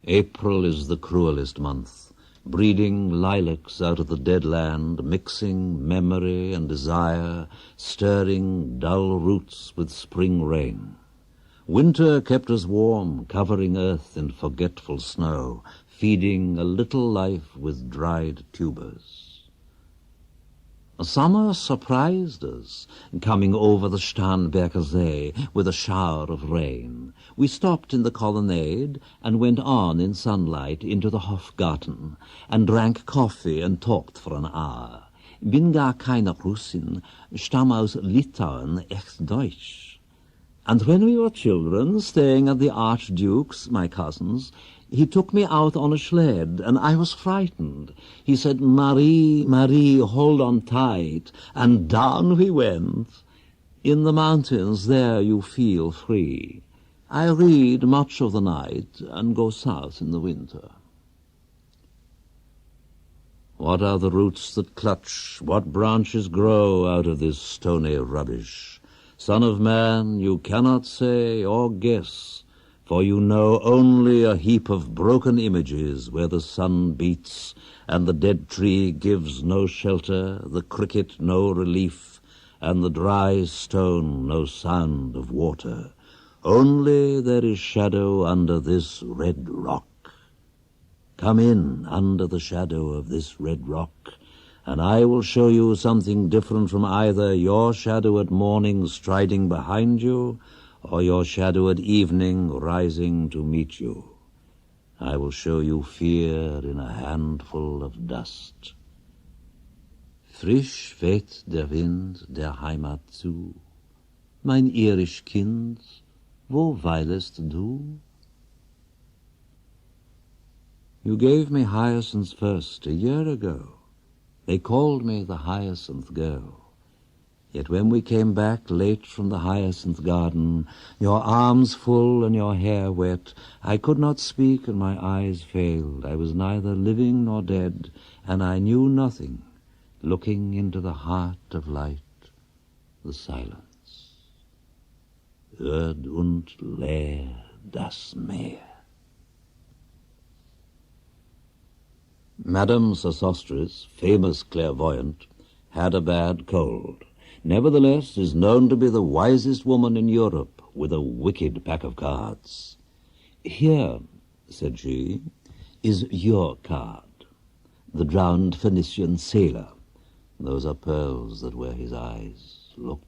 April is the cruelest month, breeding lilacs out of the dead land, mixing memory and desire, stirring dull roots with spring rain. Winter kept us warm, covering earth in forgetful snow, feeding a little life with dried tubers. Summer surprised us, coming over the Starnberger See with a shower of rain. We stopped in the colonnade and went on in sunlight into the Hofgarten and drank coffee and talked for an hour. Bin gar keine Russin, stamm aus Litauen, echt Deutsch. And when we were children, staying at the Archduke's, my cousin's, he took me out on a sled, and I was frightened. He said, "Marie, Marie, hold on tight," and down we went. In the mountains, there you feel free. I read much of the night and go south in the winter. What are the roots that clutch? What branches grow out of this stony rubbish? Son of man, you cannot say or guess, for you know only a heap of broken images where the sun beats and the dead tree gives no shelter, the cricket no relief, and the dry stone no sound of water. Only there is shadow under this red rock. Come in under the shadow of this red rock, and I will show you something different from either your shadow at morning striding behind you or your shadow at evening rising to meet you. I will show you fear in a handful of dust. Frisch weht der Wind der Heimat zu. Mein irisch Kind, wo weilest du? You gave me hyacinths first a year ago. They called me the hyacinth girl. Yet when we came back late from the hyacinth garden, your arms full and your hair wet, I could not speak and my eyes failed. I was neither living nor dead, and I knew nothing, looking into the heart of light, the silence. Öd und leer das Meer. Madame Sosostris, famous clairvoyant, had a bad cold. Nevertheless is known to be the wisest woman in Europe, with a wicked pack of cards. "Here," said she, "is your card, the drowned Phoenician sailor. Those are pearls that were his eyes. Look.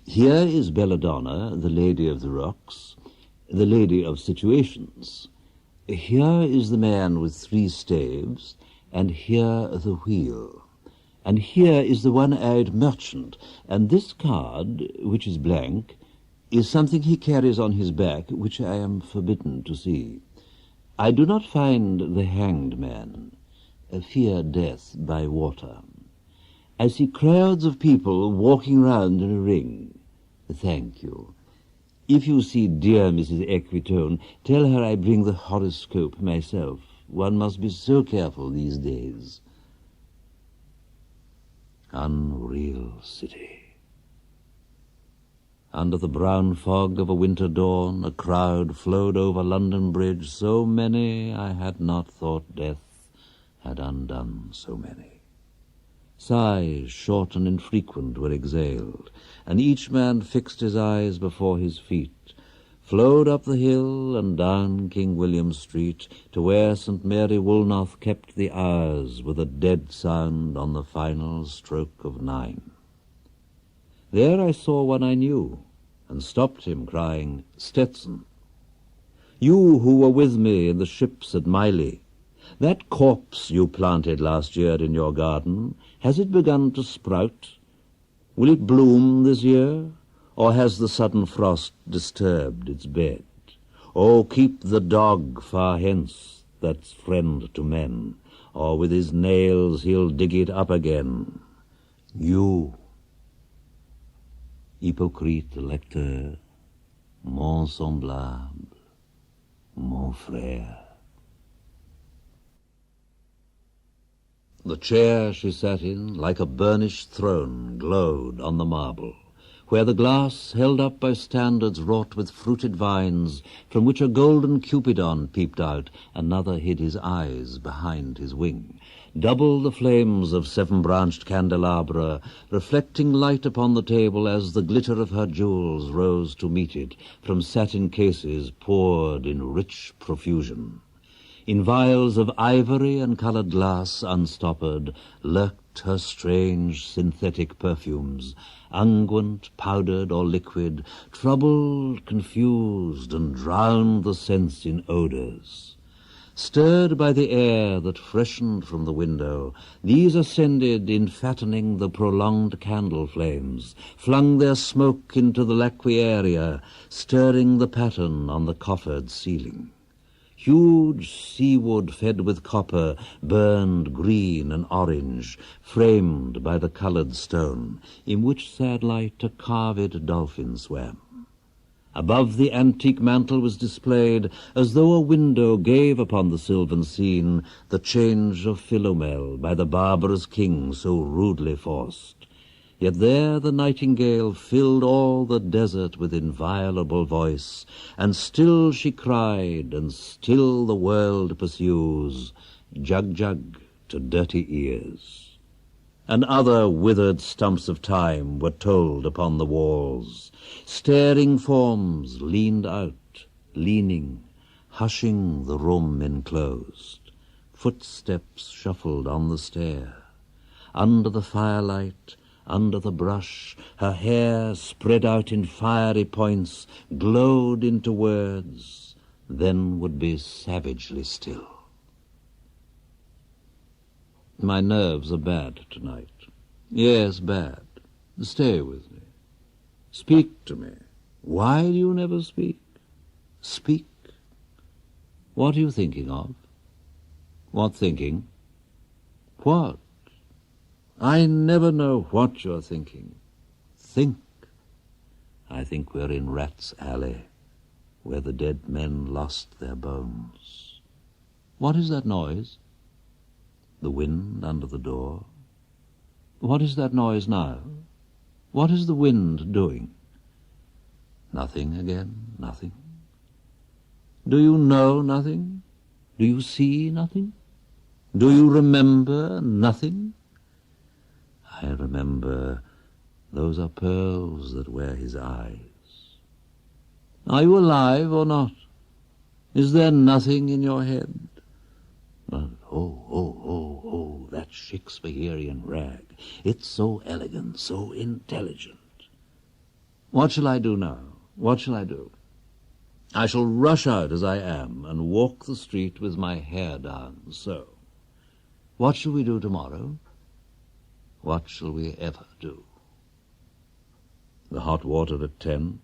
Here is Belladonna, the lady of the rocks, the lady of situations. Here is the man with 3 staves, and here the wheel. And here is the one-eyed merchant, and this card, which is blank, is something he carries on his back, which I am forbidden to see. I do not find the hanged man, fear death by water. I see crowds of people walking round in a ring. Thank you. If you see dear Mrs. Equitone, tell her I bring the horoscope myself. One must be so careful these days." Unreal city. Under the brown fog of a winter dawn, a crowd flowed over London Bridge, so many I had not thought death had undone so many. Sighs, short and infrequent, were exhaled, and each man fixed his eyes before his feet, flowed up the hill and down King William Street to where St. Mary Woolnoth kept the hours with a dead sound on the final stroke of 9. There I saw one I knew, and stopped him, crying, "Stetson, you who were with me in the ships at Miley, that corpse you planted last year in your garden, has it begun to sprout? Will it bloom this year? Or has the sudden frost disturbed its bed? Oh, keep the dog far hence, that's friend to men, or with his nails he'll dig it up again. You, hypocrite lecteur, mon semblable, mon frère." The chair she sat in, like a burnished throne, glowed on the marble. where the glass held up by standards wrought with fruited vines, from which a golden Cupidon peeped out, another hid his eyes behind his wing. Double the flames of seven-branched candelabra, reflecting light upon the table as the glitter of her jewels rose to meet it, from satin cases poured in rich profusion. In vials of ivory and coloured glass unstoppered lurked her strange synthetic perfumes, unguent, powdered or liquid, troubled, confused, and drowned the sense in odours. Stirred by the air that freshened from the window, these ascended in fattening the prolonged candle flames, flung their smoke into the laquiaria, stirring the pattern on the coffered ceiling. Huge seawood fed with copper burned green and orange, framed by the coloured stone, in which sad light a carved dolphin swam. Above the antique mantle was displayed, as though a window gave upon the sylvan scene, the change of Philomel by the barbarous king so rudely forced. Yet there the nightingale filled all the desert with inviolable voice, and still she cried, and still the world pursues, jug jug to dirty ears. And other withered stumps of time were told upon the walls. Staring forms leaned out, leaning, hushing the room enclosed. Footsteps shuffled on the stair. Under the firelight, under the brush, her hair, spread out in fiery points, glowed into words, then would be savagely still. My nerves are bad tonight. Yes, bad. Stay with me. Speak to me. Why do you never speak? Speak. What are you thinking of? What thinking? What? I never know what you're thinking. Think. I think we're in Rat's Alley, where the dead men lost their bones. What is that noise? The wind under the door. What is that noise now? What is the wind doing? Nothing again, nothing. Do you know nothing? Do you see nothing? Do you remember nothing? I remember those are pearls that wear his eyes. Are you alive or not? Is there nothing in your head? Oh, that Shakespearean rag. It's so elegant, so intelligent. What shall I do now? What shall I do? I shall rush out as I am and walk the street with my hair down, so. What shall we do tomorrow? What shall we ever do? The hot water at 10,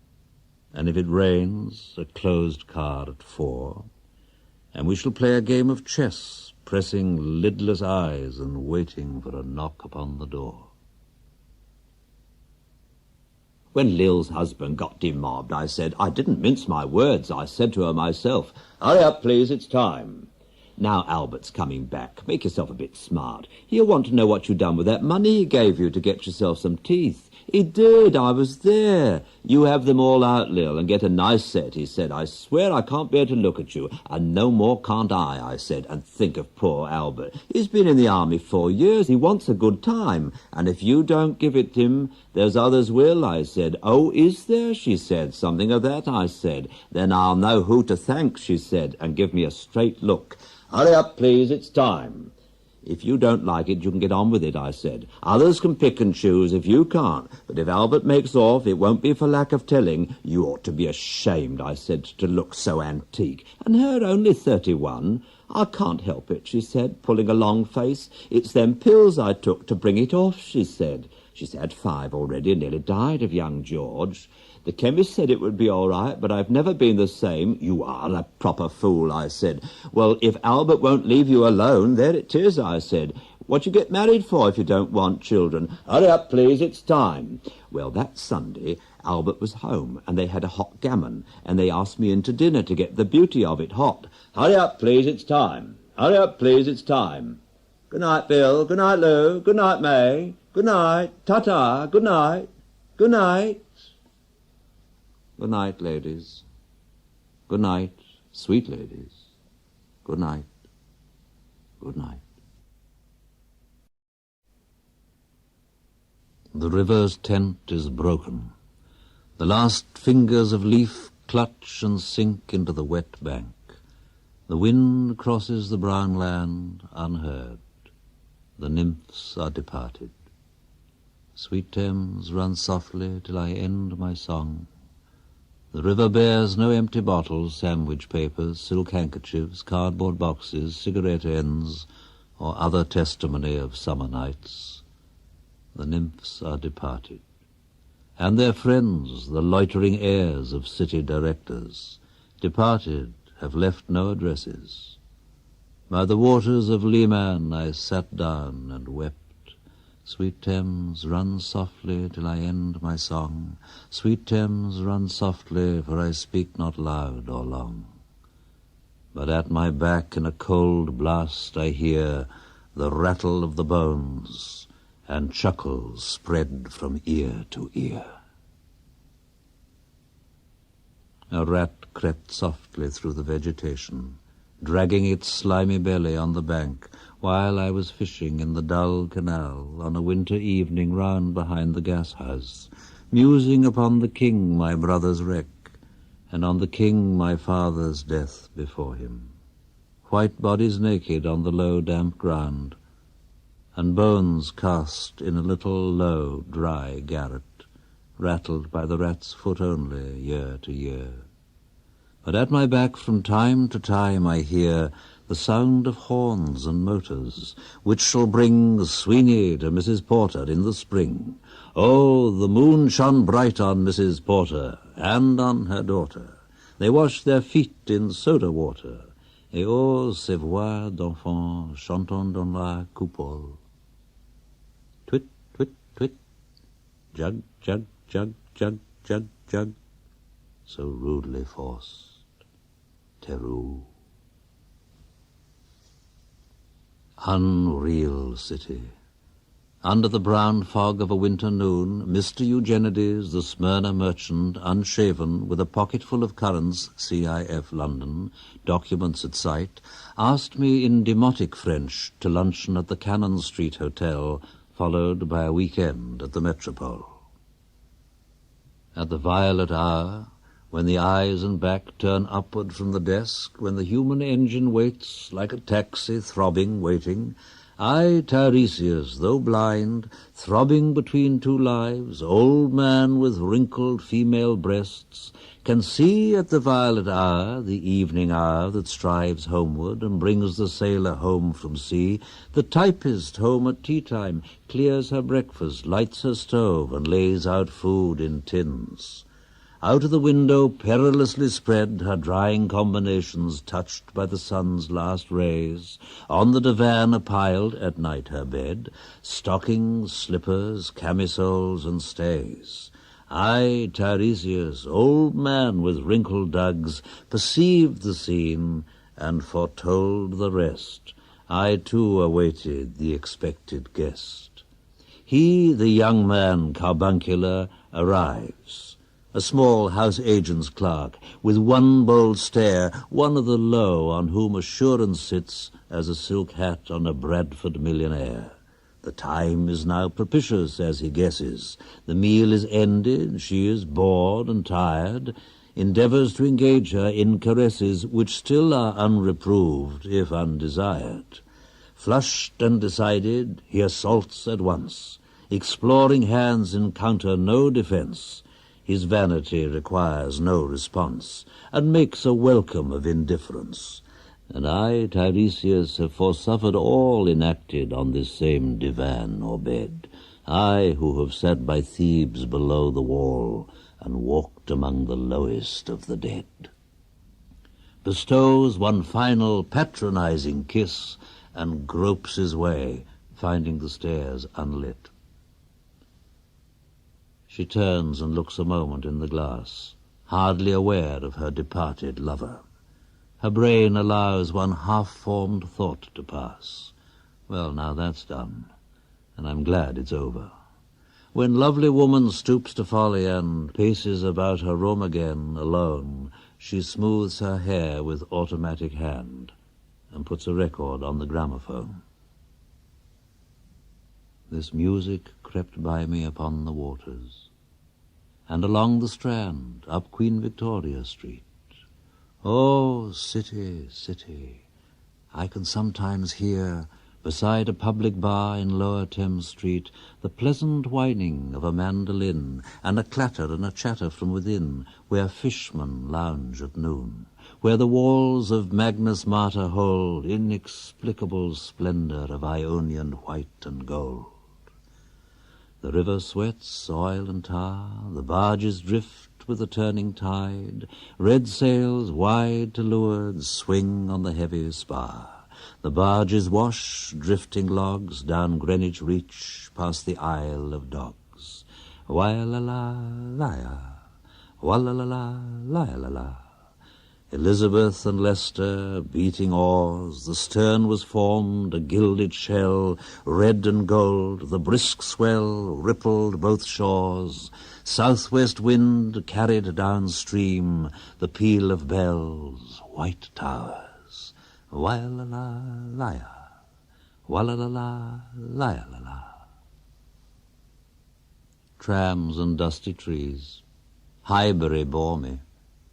and if it rains, a closed car at 4, and we shall play a game of chess, pressing lidless eyes and waiting for a knock upon the door. When Lil's husband got demobbed, I said, I didn't mince my words. I said to her myself, hurry up, please, it's time. Now Albert's coming back. Make yourself a bit smart. He'll want to know what you done with that money he gave you to get yourself some teeth. He did. I was there. You have them all out, Lil, and get a nice set, he said. I swear I can't bear to look at you, and no more can't I said. And think of poor Albert. He's been in the army 4 years. He wants a good time, and if you don't give it him, there's others will, I said. Oh, is there? She said. Something of that, I said. Then I'll know who to thank, she said, and give me a straight look. Hurry up, please, it's time. If you don't like it, you can get on with it, I said. Others can pick and choose if you can't, but if Albert makes off, it won't be for lack of telling. You ought to be ashamed, I said, to look so antique. And her only 31. I can't help it, she said, pulling a long face. It's them pills I took to bring it off, she said. She's had 5 already and nearly died of young George. The chemist said it would be all right, but I've never been the same. You are a proper fool, I said. Well, if Albert won't leave you alone, there it is, I said. What you get married for if you don't want children? Hurry up, please, it's time. Well, that Sunday, Albert was home, and they had a hot gammon, and they asked me in to dinner to get the beauty of it hot. Hurry up, please, it's time. Hurry up, please, it's time. Good night, Bill. Good night, Lou. Good night, May. Good night. Ta-ta. Good night. Good night. Good night, ladies. Good night, sweet ladies. Good night. Good night. The river's tent is broken. The last fingers of leaf clutch and sink into the wet bank. The wind crosses the brown land unheard. The nymphs are departed. Sweet Thames, run softly till I end my song. The river bears no empty bottles, sandwich papers, silk handkerchiefs, cardboard boxes, cigarette ends, or other testimony of summer nights. The nymphs are departed, and their friends, the loitering heirs of city directors, departed, have left no addresses. By the waters of Leman I sat down and wept. Sweet Thames, run softly till I end my song. Sweet Thames, run softly, for I speak not loud or long. But at my back in a cold blast I hear the rattle of the bones, and chuckles spread from ear to ear. A rat crept softly through the vegetation, dragging its slimy belly on the bank, while I was fishing in the dull canal on a winter evening round behind the gas-house, musing upon the king my brother's wreck, and on the king my father's death before him. White bodies naked on the low damp ground, and bones cast in a little low dry garret, rattled by the rat's foot only year to year. But at my back from time to time I hear the sound of horns and motors, which shall bring Sweeney to Mrs. Porter in the spring. Oh, the moon shone bright on Mrs. Porter and on her daughter. They washed their feet in soda water, et oh, ces voix d'enfants chantant dans la coupole. Twit, twit, twit, jug, jug, jug, jug, jug, jug, so rudely forced. Teru. Unreal city. Under the brown fog of a winter noon, Mr. Eugenides, the Smyrna merchant, unshaven, with a pocketful of currants, CIF London, documents at sight, asked me in demotic French to luncheon at the Cannon Street Hotel, followed by a weekend at the Metropole. At the violet hour, when the eyes and back turn upward from the desk, when the human engine waits like a taxi throbbing, waiting, I, Tiresias, though blind, throbbing between two lives, old man with wrinkled female breasts, can see at the violet hour, the evening hour that strives homeward and brings the sailor home from sea, the typist home at tea-time, clears her breakfast, lights her stove, and lays out food in tins. Out of the window, perilously spread, her drying combinations touched by the sun's last rays. On the divan piled, at night her bed, stockings, slippers, camisoles, and stays. I, Tiresias, old man with wrinkled dugs, perceived the scene and foretold the rest. I, too, awaited the expected guest. He, the young man, carbuncular, arrives. A small house agent's clerk, with one bold stare, one of the low on whom assurance sits as a silk hat on a Bradford millionaire. The time is now propitious, as he guesses. The meal is ended, she is bored and tired, endeavours to engage her in caresses which still are unreproved, if undesired. Flushed and decided, he assaults at once. Exploring hands encounter no defence. His vanity requires no response, and makes a welcome of indifference. And I, Tiresias, have forsuffered all enacted on this same divan or bed, I who have sat by Thebes below the wall, and walked among the lowest of the dead. Bestows one final patronizing kiss, and gropes his way, finding the stairs unlit. She turns and looks a moment in the glass, hardly aware of her departed lover. Her brain allows one half-formed thought to pass. Well, now that's done, and I'm glad it's over. When lovely woman stoops to folly and paces about her room again alone, she smooths her hair with automatic hand and puts a record on the gramophone. This music crept by me upon the waters, and along the Strand, up Queen Victoria Street. Oh, city, city, I can sometimes hear, beside a public bar in Lower Thames Street, the pleasant whining of a mandolin, and a clatter and a chatter from within, where fishmen lounge at noon, where the walls of Magnus Mater hold inexplicable splendor of Ionian white and gold. The river sweats oil and tar, the barges drift with the turning tide, red sails wide to leeward swing on the heavy spar. The barges wash drifting logs down Greenwich Reach past the Isle of Dogs. Wah-la-la-la-ya, wah-la-la-la-la-la-la. Elizabeth and Leicester beating oars, the stern was formed a gilded shell, red and gold, the brisk swell rippled both shores. Southwest wind carried downstream the peal of bells, white towers. Wah-la-la-la-ya, wah-la-la-la-la-la-la. Trams and dusty trees. Highbury bore me.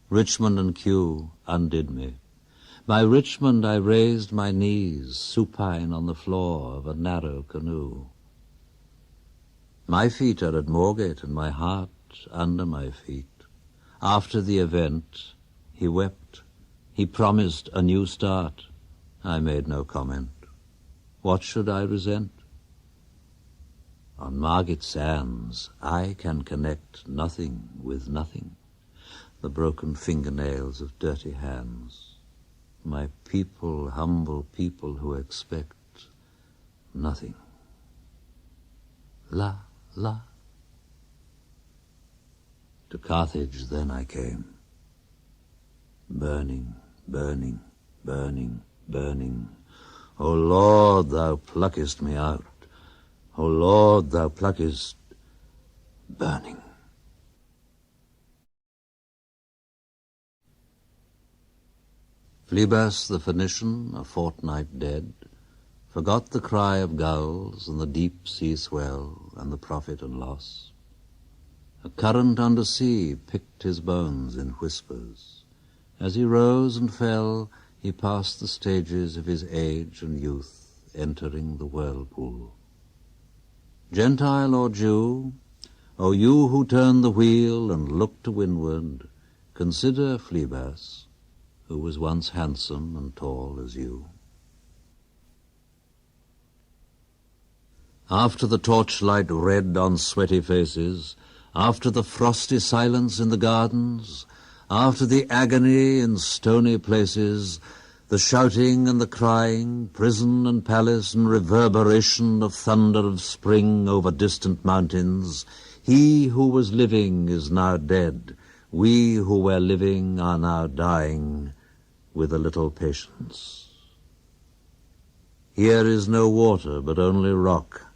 Richmond and Kew undid me. By Richmond I raised my knees, supine on the floor of a narrow canoe. My feet are at Moorgate and my heart under my feet. After the event, he wept. He promised a new start. I made no comment. What should I resent? On Margate Sands, I can connect nothing with nothing. The broken fingernails of dirty hands. My people, humble people who expect nothing. La, la. To Carthage then I came. Burning, burning, burning, burning. O Lord, thou pluckest me out. O Lord, thou pluckest burning. Phlebas the Phoenician, a fortnight dead, forgot the cry of gulls and the deep sea swell and the profit and loss. A current under sea picked his bones in whispers. As he rose and fell, he passed the stages of his age and youth, entering the whirlpool. Gentile or Jew, O you who turn the wheel and look to windward, consider Phlebas, who was once handsome and tall as you. After the torchlight red on sweaty faces, after the frosty silence in the gardens, after the agony in stony places, the shouting and the crying, prison and palace and reverberation of thunder of spring over distant mountains, he who was living is now dead. We who were living are now dying. With a little patience. Here is no water, but only rock.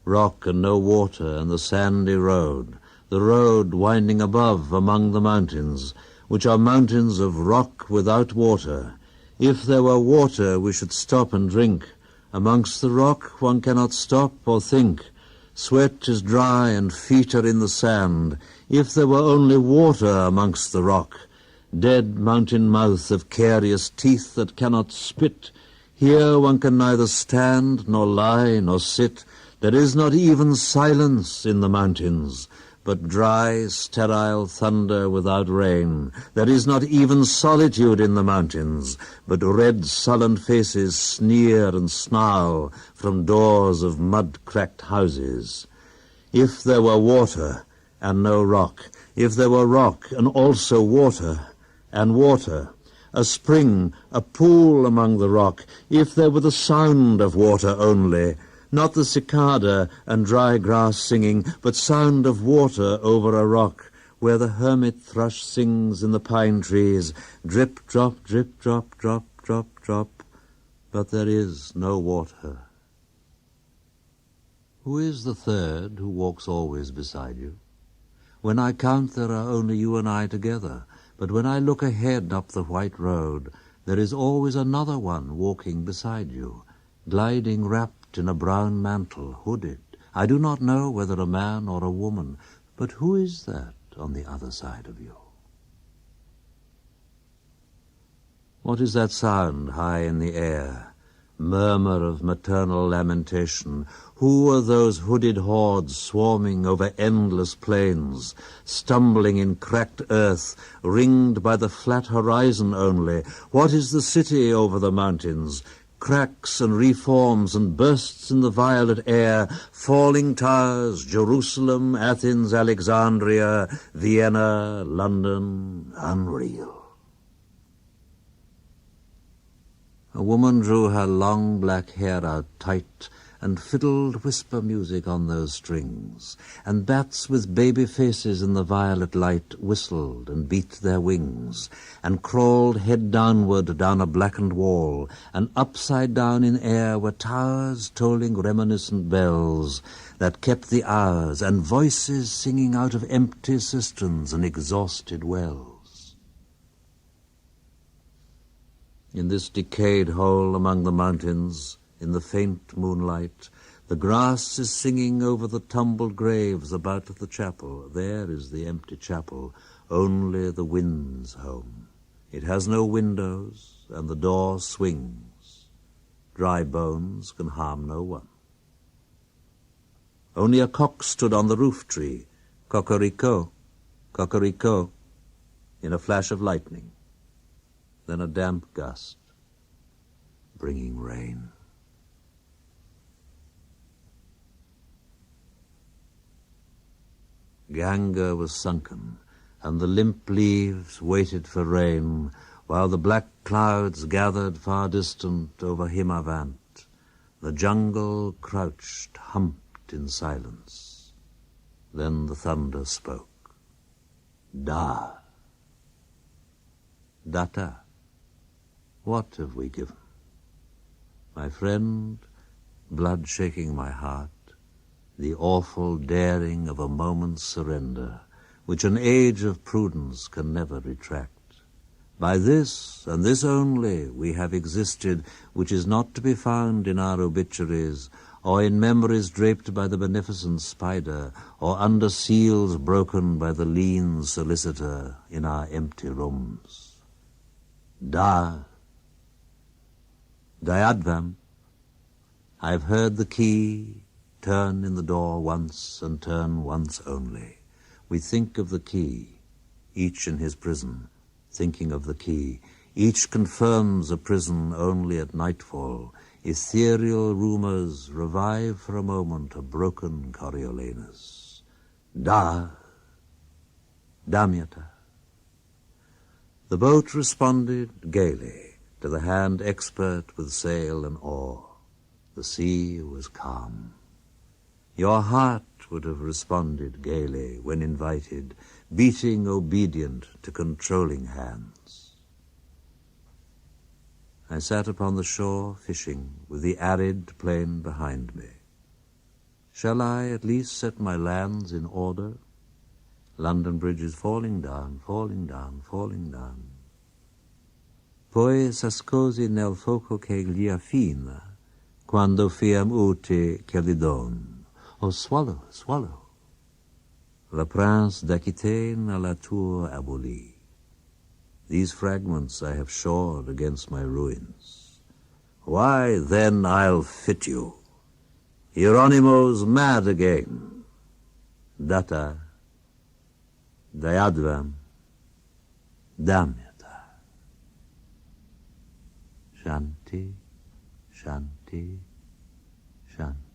Rock and no water, and the sandy road, the road winding above among the mountains, which are mountains of rock without water. If there were water, we should stop and drink. Amongst the rock one cannot stop or think. Sweat is dry and feet are in the sand. If there were only water amongst the rock, dead mountain mouth of carious teeth that cannot spit. Here one can neither stand, nor lie, nor sit. There is not even silence in the mountains, but dry, sterile thunder without rain. There is not even solitude in the mountains, but red, sullen faces sneer and snarl from doors of mud-cracked houses. If there were water and no rock, if there were rock and also water, and water, a spring, a pool among the rock, if there were the sound of water only, not the cicada and dry grass singing, but sound of water over a rock, where the hermit thrush sings in the pine trees, drip, drop, drip, drop, drop, drop, drop, but there is no water. Who is the third who walks always beside you? When I count, there are only you and I together, but when I look ahead up the white road, there is always another one walking beside you, gliding wrapped in a brown mantle, hooded. I do not know whether a man or a woman, but who is that on the other side of you? What is that sound high in the air? Murmur of maternal lamentation. Who are those hooded hordes swarming over endless plains, stumbling in cracked earth, ringed by the flat horizon only? What is the city over the mountains? Cracks and reforms and bursts in the violet air, falling towers, Jerusalem, Athens, Alexandria, Vienna, London, unreal. A woman drew her long black hair out tight and fiddled whisper music on those strings, and bats with baby faces in the violet light whistled and beat their wings, and crawled head downward down a blackened wall, and upside down in air were towers tolling reminiscent bells that kept the hours, and voices singing out of empty cisterns and exhausted wells. In this decayed hole among the mountains, in the faint moonlight, the grass is singing over the tumbled graves about the chapel. There is the empty chapel, only the wind's home. It has no windows, and the door swings. Dry bones can harm no one. Only a cock stood on the roof tree, cocorico, cocorico, in a flash of lightning. Then a damp gust, bringing rain. Ganga was sunken, and the limp leaves waited for rain, while the black clouds gathered far distant over Himavant. The jungle crouched, humped in silence. Then the thunder spoke. Da. Datta. What have we given? My friend, blood shaking my heart, the awful daring of a moment's surrender, which an age of prudence can never retract. By this, and this only, we have existed, which is not to be found in our obituaries, or in memories draped by the beneficent spider, or under seals broken by the lean solicitor in our empty rooms. Dayadvam. I've heard the key turn in the door once and turn once only. We think of the key, each in his prison, thinking of the key. Each confirms a prison only at nightfall. Ethereal rumors revive for a moment a broken Coriolanus. Damyata. The boat responded gaily to the hand expert with sail and oar. The sea was calm. Your heart would have responded gaily when invited, beating obedient to controlling hands. I sat upon the shore fishing with the arid plain behind me. Shall I at least set my lands in order? London Bridge is falling down, falling down, falling down. Poi s'ascosi nel fuoco che gli affina, quando fiam ute che li don. Oh, swallow, swallow. Le prince d'Aquitaine à la tour abolie. These fragments I have shored against my ruins. Why, then I'll fit you. Hieronymo's mad again. Datta, Dayadvam, Damyata. Shanti, Shanti, Shanti.